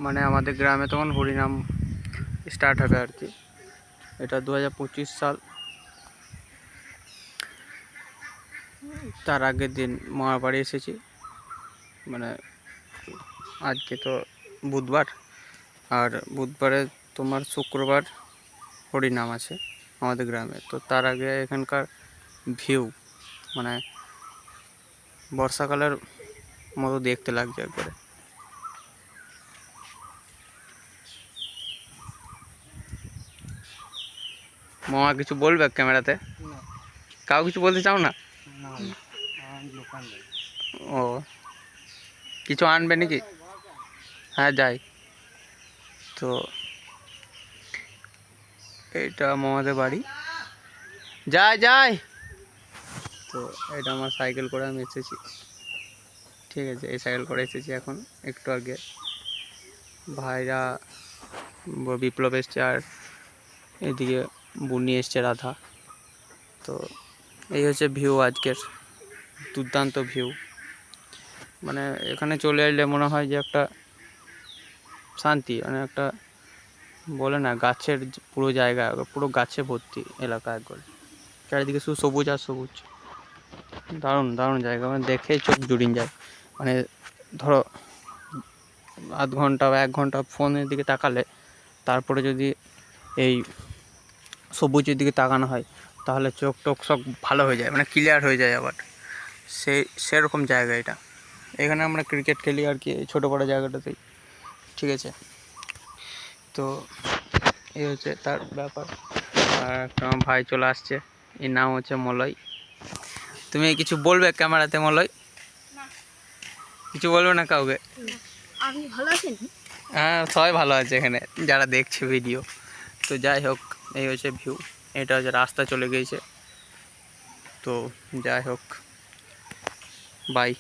মানে আমাদের গ্রামে তখন হরিনাম স্টার্ট হবে আর কি। এটা 2025 সাল। তার আগের দিন মামার বাড়ি এসেছি, মানে আজকে তো বুধবার, আর বুধবারে তোমার শুক্রবার হরিনাম আছে আমাদের গ্রামে। তো তার আগে এখানকার ভিউ মানে বর্ষাকালের মতো দেখতে লাগছে একবারে। মামা কিছু বলবে ক্যামেরাতে? কাউ কিছু বলতে চাও না? ও, কিছু আনবে নাকি? হ্যাঁ যাই। তো এটা মামাদের বাড়ি, যাই যাই। তো এটা আমার সাইকেল করে আমি এসেছি, ঠিক আছে, এই সাইকেল করে এসেছি। এখন একটু আগে ভাইরা বিপ্লব এসছে, আর এদিকে বুনি এসছে, রাধা। তো এই হচ্ছে ভিউ আজকের, দুর্দান্ত ভিউ। মানে এখানে চলে এলে মনে হয় যে একটা শান্তি, মানে একটা বলে না গাছের পুরো জায়গা, পুরো গাছে ভর্তি এলাকা একবার, চারিদিকে শুধু সবুজ আর সবুজ। দারুণ দারুণ জায়গা, মানে দেখেই চোখ জুড়িয়ে যায়। মানে ধরো আধ ঘন্টা বা 1 ঘন্টা ফোনের দিকে তাকালে, তারপরে যদি এই সবুজের দিকে তাকানো হয়, তাহলে চোখ টোক সব ভালো হয়ে যায়, মানে ক্লিয়ার হয়ে যায় আবার। সেরকম জায়গা এটা। এখানে আমরা ক্রিকেট খেলি আর কি, ছোটো বড়ো জায়গাটাতেই, ঠিক আছে। তো এই হচ্ছে তার ব্যাপার। আর একটা আমার ভাই চলে আসছে, এর নাম হচ্ছে মলয়। তুমি কিছু বলবে ক্যামেরাতে মলয়? কিছু বলবে না কাউকে? আপনি ভালো আছেন? হ্যাঁ, সবাই ভালো আছে এখানে যারা দেখছে ভিডিও। তো যাই হোক, এই হচ্ছে ভিউ। এটা হচ্ছে রাস্তা চলে গিয়েছে। তো যাই হোক, বাই।